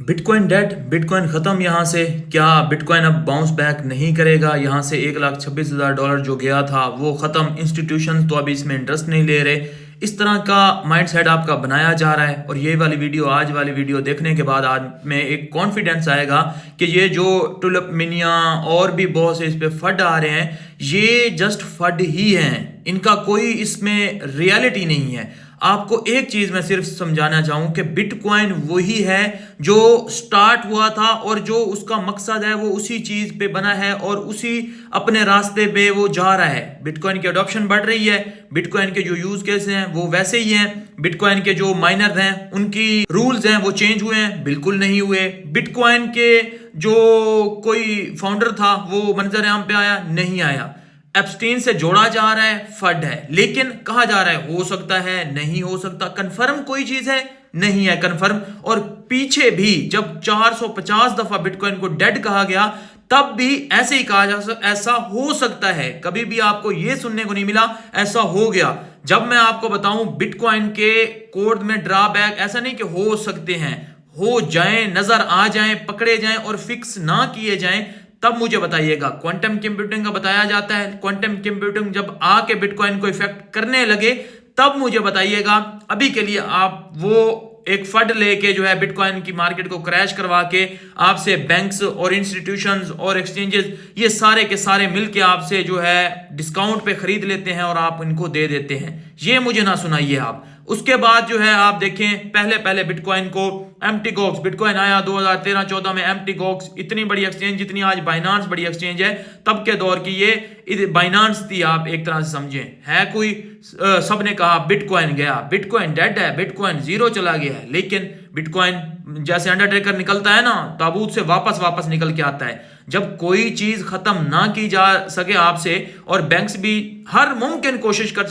Bitcoin dead, bitcoin खत्म। यहाँ से क्या बिटकॉइन अब बाउंस बैक नहीं करेगा? यहाँ से $1,26,000 जो गया था वो खत्म। इंस्टीट्यूशन तो अभी इसमें इंटरेस्ट नहीं ले रहे। इस तरह का माइंडसेट आपका बनाया जा रहा है। और ये वाली वीडियो, आज वाली वीडियो देखने के बाद आज में एक कॉन्फिडेंस आएगा कि ये जो टुलिप मिनिया और भी बहुत से इस पे फंड आ रहे हैं, ये जस्ट फंड ही हैं, इनका कोई इसमें रियलिटी नहीं है। आपको एक चीज मैं सिर्फ समझाना चाहूं कि बिटकॉइन वही है जो स्टार्ट हुआ था और जो उसका मकसद है वो उसी चीज पे बना है और उसी अपने रास्ते पे वो जा रहा है। बिटकॉइन की अडॉप्शन बढ़ रही है, बिटकॉइन के जो यूज केस हैं वो वैसे ही हैं, बिटकॉइन के जो माइनर हैं उनकी रूल्स हैं वो चेंज हुए हैं? बिल्कुल नहीं हुए। बिटकॉइन के जो कोई फाउंडर था वो मंजर आम पे आया? नहीं आया। एप्स्टीन से जोड़ा जा रहा है, फंड है, लेकिन कहा जा रहा है हो सकता है, नहीं हो सकता। कंफर्म कोई चीज है? नहीं है कंफर्म। और पीछे भी जब 450 दफा बिटकॉइन को डेड कहा गया तब भी ऐसे ही कहा जा ऐसा हो सकता है। कभी भी आपको यह सुनने को नहीं मिला ऐसा हो गया। जब मैं आपको बताऊं बिटकॉइन के कोड में ड्रॉबैक ऐसा नहीं कि हो सकते हैं, हो जाएं, नजर आ जाएं, पकड़े जाएं और फिक्स ना किए जाएं, तब मुझे बताइएगा। क्वांटम कंप्यूटिंग का बताया जाता है, क्वांटम कंप्यूटिंग जब आके बिटकॉइन को इफेक्ट करने लगे तब मुझे बताइएगा। अभी के लिए आप वो एक फंड लेके जो है बिटकॉइन की मार्केट को क्रैश करवा के आपसे बैंक्स और इंस्टीट्यूशंस और एक्सचेंजेस ये सारे के सारे मिलके आपसे जो है डिस्काउंट पे खरीद लेते हैं और आप इनको दे देते हैं। ये मुझे ना सुनाइए आप। उसके बाद जो है आप देखें, पहले पहले बिटकॉइन को एमटीगॉक्स, बिटकॉइन आया 2013-14 में, एमटीगॉक्स इतनी बड़ी एक्सचेंज जितनी आज बाइनांस बड़ी एक्सचेंज है, तब के दौर की ये बाइनांस थी। आप एक तरह से समझें, है कोई सबने कहा बिटकॉइन गया, बिटकॉइन डेड है, बिटकॉइन जीरो चला गया है। लेकिन बिटकॉइन जैसे अंडरटेकर निकलता है ना, ताबूत से वापस वापस निकल के आता है। जब कोई चीज खत्म ना की जा सके आपसे, और बैंक्स भी हर मुमकिन कोशिश कर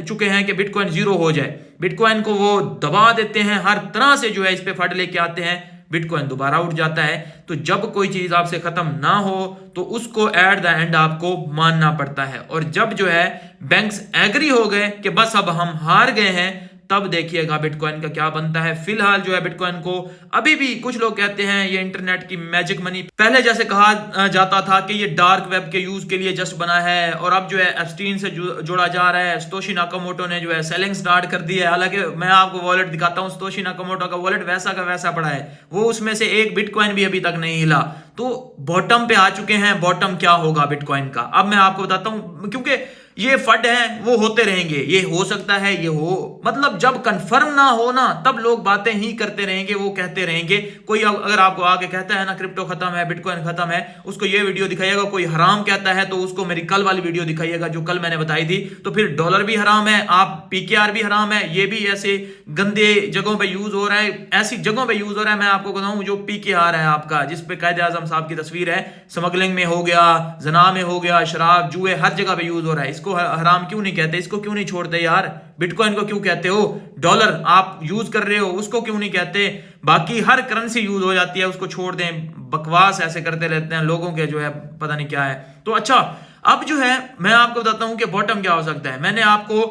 चुके हैं कि बिटकॉइन जीरो हो जाए, बिटकॉइन को वो दबा देते हैं, हर तरह से जो है इस पे फंड लेके आते हैं, बिटकॉइन दोबारा उठ जाता है। तो जब कोई चीज आपसे खत्म ना हो तो उसको एट द एंड आपको मानना पड़ता है। और जब जो है बैंक्स एग्री हो गए कि बस अब हम हार गए हैं, तब देखिएगा बिटकॉइन का क्या बनता है। फिलहाल जो है बिटकॉइन को अभी भी कुछ लोग कहते हैं ये इंटरनेट की मैजिक मनी, पहले जैसे कहा जाता था कि ये डार्क वेब के यूज के लिए जस्ट बना है, और अब जो है एप्स्टीन से जोड़ा जा रहा है। सतोशी नाकामोटो ने जो है सेलिंग स्टार्ट कर दी है। हालांकि मैं आपको वॉलेट दिखाता हूं, सतोशी नाकामोटो का वॉलेट वैसा का वैसा पड़ा है, वो उसमें से एक बिटकॉइन भी अभी तक नहीं हिला। तो बॉटम पे आ चुके हैं। बॉटम क्या होगा बिटकॉइन का अब मैं आपको बताता हूं, क्योंकि ये फंड है वो होते रहेंगे, ये हो सकता है, ये हो, मतलब जब कंफर्म ना हो ना तब लोग बातें ही करते रहेंगे, वो कहते रहेंगे। कोई अगर आपको आके कहता है ना क्रिप्टो खत्म है, बिटकॉइन खत्म है, उसको ये वीडियो दिखाइएगा। कोई हराम कहता है तो उसको मेरी कल वाली वीडियो दिखाइएगा जो कल मैंने बताई थी। तो फिर डॉलर भी हराम है, आप पीकेआर भी हराम है, ये भी ऐसे गंदे जगहों पे यूज हो रहा है, ऐसी जगहों पे यूज हो रहा है। मैं आपको बताऊं जो पीकेआर है आपका, जिसपे कायदे आजम साहब की तस्वीर है, स्मगलिंग में हो गया, जना में हो गया, शराब जुए हर जगह पे यूज हो रहा है। इसको हराम क्यों नहीं कहते? इसको क्यों नहीं छोड़ते यार? बिटकॉइन को क्यों कहते हो? डॉलर आप यूज कर रहे हो उसको क्यों नहीं कहते? बाकी हर करेंसी यूज हो जाती है, उसको छोड़ दें। बकवास ऐसे करते रहते हैं लोगों के, जो है पता नहीं क्या है। तो अच्छा, अब जो है मैं आपको बताता हूं कि बॉटम क्या हो सकता है। मैंने आपको,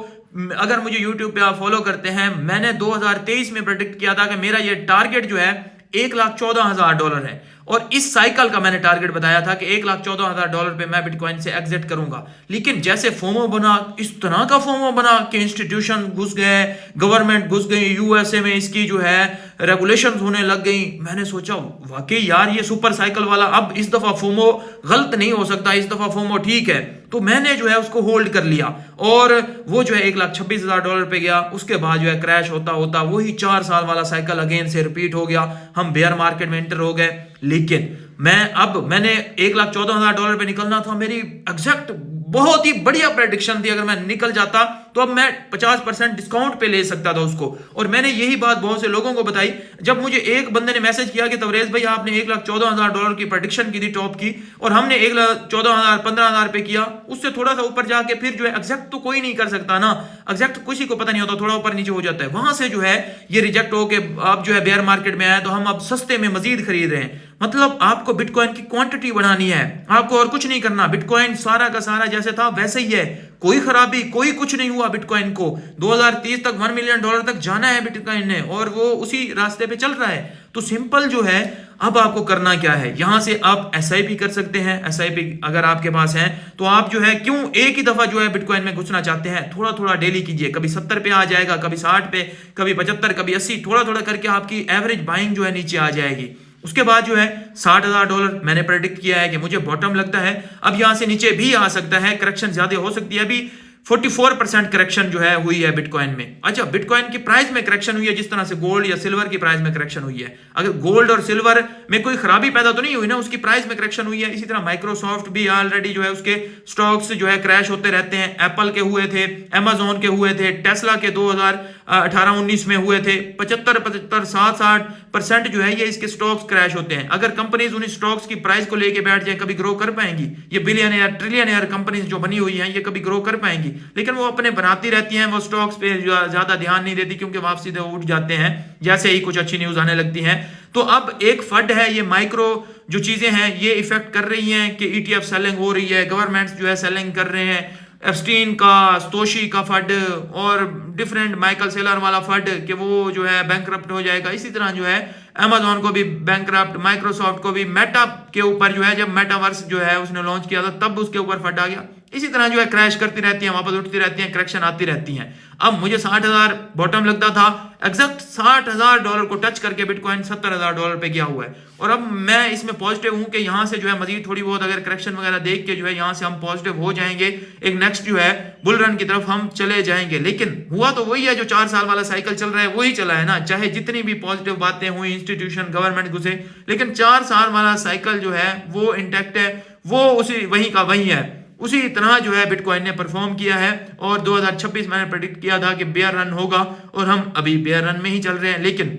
अगर मुझे YouTube पे आप फॉलो करते हैं, मैंने 2023 में प्रेडिक्ट किया था कि मेरा ये टारगेट जो है $1,14,000 है। और इस साइकिल का मैंने टारगेट बताया था कि $1,14,000 पे मैं बिटकॉइन से एग्जिट करूंगा। लेकिन जैसे फोमो बना, इस तरह का फोमो बना कि इंस्टीट्यूशन घुस गए, गवर्नमेंट घुस गई, यूएसए में इसकी जो है रेगुलेशंस होने लग गई। मैंने सोचा वाकई यार ये सुपर साइकिल वाला, अब इस दफा फोमो गलत नहीं हो सकता, इस दफा फोमो ठीक है। तो मैंने जो है उसको होल्ड कर लिया और वो जो है $1,26,000 पे गया। उसके बाद जो है क्रैश होता होता वही 4 साल वाला साइकिल अगेन से रिपीट हो गया, हम बेयर मार्केट में एंटर हो गए। लेकिन मैंने $1,14,000 पे निकलना था, मेरी एग्जैक्ट बहुत ही बढ़िया प्रेडिक्शन थी। अगर मैं निकल जाता तो अब मैं 50% डिस्काउंट पे ले सकता था उसको। और मैंने यही बात बहुत से लोगों को बताई। जब मुझे एक बंदे ने मैसेज किया कि तवरेज भाई आपने $1,14,000 की प्रेडिक्शन की थी टॉप की, और हमने 1,14,000 15,000 पे किया, उससे थोड़ा सा ऊपर जाके फिर जो है एग्जैक्ट तो कोई नहीं कर सकता ना, एग्जैक्ट किसी को पता नहीं होता, थोड़ा ऊपर नीचे हो जाता है। वहां से जो है ये रिजेक्ट हो के अब जो है बेयर मार्केट में आया, तो हम अब सस्ते में मजीद खरीद रहे हैं। मतलब आपको बिटकॉइन की क्वांटिटी बढ़ानी है, आपको और कुछ नहीं करना। बिटकॉइन सारा का सारा जैसे था वैसे ही है, कोई खराबी, कोई कुछ नहीं हुआ बिटकॉइन को। 2030 तक $1 मिलियन तक जाना है बिटकॉइन ने और वो उसी रास्ते पे चल रहा है। तो सिंपल जो है, अब आपको करना क्या है, यहां से आप SIP कर सकते हैं। SIP अगर आपके पास है तो आप जो है क्यों एक ही दफा जो है बिटकॉइन में घुसना चाहते हैं, थोड़ा थोड़ा डेली कीजिए। कभी 70 पे आ जाएगा, कभी 60 पे, कभी 75, कभी 80, थोड़ा थोड़ा करके आपकी एवरेज बाइंग जो है नीचे आ जाएगी। उसके बाद जो है $60,000 मैंने प्रेडिक्ट किया है कि मुझे बॉटम लगता है। अब यहां से नीचे भी आ सकता है, करेक्शन ज्यादा हो सकती है। अभी 44% करेक्शन जो है हुई है बिटकॉइन में। अच्छा, बिटकॉइन की प्राइस में करेक्शन हुई है जिस तरह से गोल्ड या सिल्वर की प्राइस में करेक्शन हुई है। अगर गोल्ड और सिल्वर में कोई खराबी पैदा तो नहीं हुई ना, उसकी प्राइस में करेक्शन हुई है। इसी तरह माइक्रोसॉफ्ट भी ऑलरेडी जो है उसके स्टॉक्स जो है क्रैश होते रहते हैं। एप्पल के हुए थे, अमेजोन के हुए थे, टेस्ला के 2018-19 में हुए थे। 75, 60% जो है ये इसके स्टॉक्स क्रैश होते हैं। अगर कंपनीज उन स्टॉक्स की प्राइस को लेके बैठ जाए, कभी ग्रो कर पाएंगी? ये बिलियनियर ट्रिलियनियर कंपनीज जो बनी हुई हैं, ये कभी ग्रो कर पाएंगी? लेकिन वो अपने बनाती रहती हैं, वो स्टॉक्स पे ज्यादा ध्यान नहीं देती क्योंकि वापसी से उठ जाते हैं जैसे ही कुछ अच्छी न्यूज आने लगती है। तो अब एक फंड है, ये माइक्रो जो चीजें हैं ये इफेक्ट कर रही हैं कि ETF सेलिंग हो रही है, गवर्नमेंट्स जो है सेलिंग कर रहे हैं। एप्स्टीन का, स्तोशी का फंड और डिफरेंट माइकल सेलर वाला फंड कि वो जो है बैंकरप्ट हो जाएगा। इसी तरह जो है अमेजोन को भी बैंकरप्ट, माइक्रोसॉफ्ट को भी, मेटा के ऊपर जो है जब मेटावर्स जो है उसने लॉन्च किया था तब उसके ऊपर फंड आ गया। इसी तरह जो है क्रैश करती रहती हैं, वापस उठती रहती हैं, करेक्शन आती रहती हैं। अब मुझे 60,000 बॉटम लगता था, एग्जैक्ट $60,000 को टच करके बिटकॉइन $70,000 पे गया हुआ है। और अब मैं इसमें पॉजिटिव हूं कि यहां से जो है मजीद थोड़ी बहुत अगर करेक्शन वगैरह देख के जो है यहां से हम पॉजिटिव हो जाएंगे, एक नेक्स्ट जो है बुल रन की तरफ हम चले जाएंगे। लेकिन हुआ तो वही है जो 4 साल वाला साइकिल चल रहा है वही चला है ना, चाहे जितनी भी पॉजिटिव बातें हुई, इंस्टीट्यूशन, गवर्नमेंट घुसे, लेकिन 4 साल वाला साइकिल जो है वो इंटैक्ट है, वो उसी वही का वही है। उसी तरह जो है बिटकॉइन ने परफॉर्म किया है और 2026 मैंने प्रेडिक्ट किया था कि बेयर रन होगा और हम अभी बेयर रन में ही चल रहे हैं। लेकिन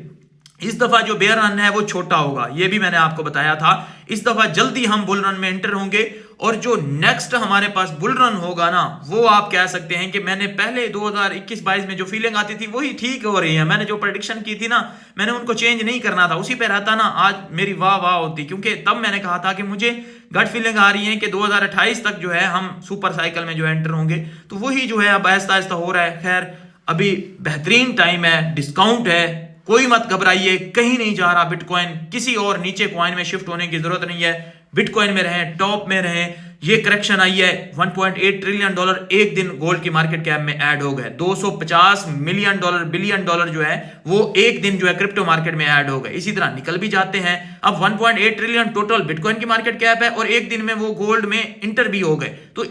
इस दफा जो बेयर रन है वो छोटा होगा, ये भी मैंने आपको बताया था। इस दफा जल्दी हम बुल रन में एंटर होंगे और जो नेक्स्ट हमारे पास बुल रन होगा ना, वो आप कह सकते हैं कि मैंने पहले 2021-22 में जो फीलिंग आती थी वही ठीक हो रही है। मैंने जो प्रेडिक्शन की थी ना, मैंने उनको चेंज नहीं करना था, उसी पे रहता ना, आज मेरी वाह वाह होती। क्योंकि तब मैंने कहा था कि मुझे गट फीलिंग आ रही है कि 2028 तक जो है हम सुपर साइकिल में जो एंटर होंगे। तो वही जो है अब आहिस्ता आहिस्ता हो रहा है। खैर, अभी बेहतरीन टाइम है, डिस्काउंट है, कोई मत घबराइए, कहीं नहीं जा रहा बिटकॉइन। किसी और नीचे कॉइन में शिफ्ट होने की जरूरत नहीं है, बिटकॉइन में रहें, टॉप में रहें। ये करेक्शन आई है, $1.8 ट्रिलियन एक दिन गोल्ड की मार्केट कैप में ऐड हो गए। $250 मिलियन बिलियन जो है वो एक दिन जो है क्रिप्टो मार्केट में ऐड हो गए। इसी तरह निकल भी जाते हैं। अब 1.8 ट्रिलियन टोटल बिटकॉइन की मार्केट कैप है और एक दिन में वो गोल्ड में इंटर भी हो गए। तो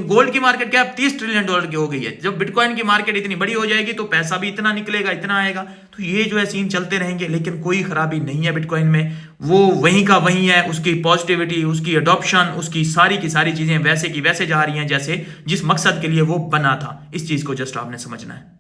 गोल्ड की मार्केट कैप $30 ट्रिलियन की हो गई है। जब बिटकॉइन की मार्केट इतनी बड़ी हो जाएगी तो पैसा भी इतना निकलेगा, इतना आएगा। तो ये जो है सीन चलते रहेंगे, लेकिन कोई खराबी नहीं है बिटकॉइन में। वो वहीं का वहीं है, उसकी पॉजिटिविटी, उसकी अडॉप्शन, उसकी सारी की सारी चीजें वैसे की वैसे जा रही हैं जैसे जिस मकसद के लिए वो बना था। इस चीज को जस्ट आपने समझना है।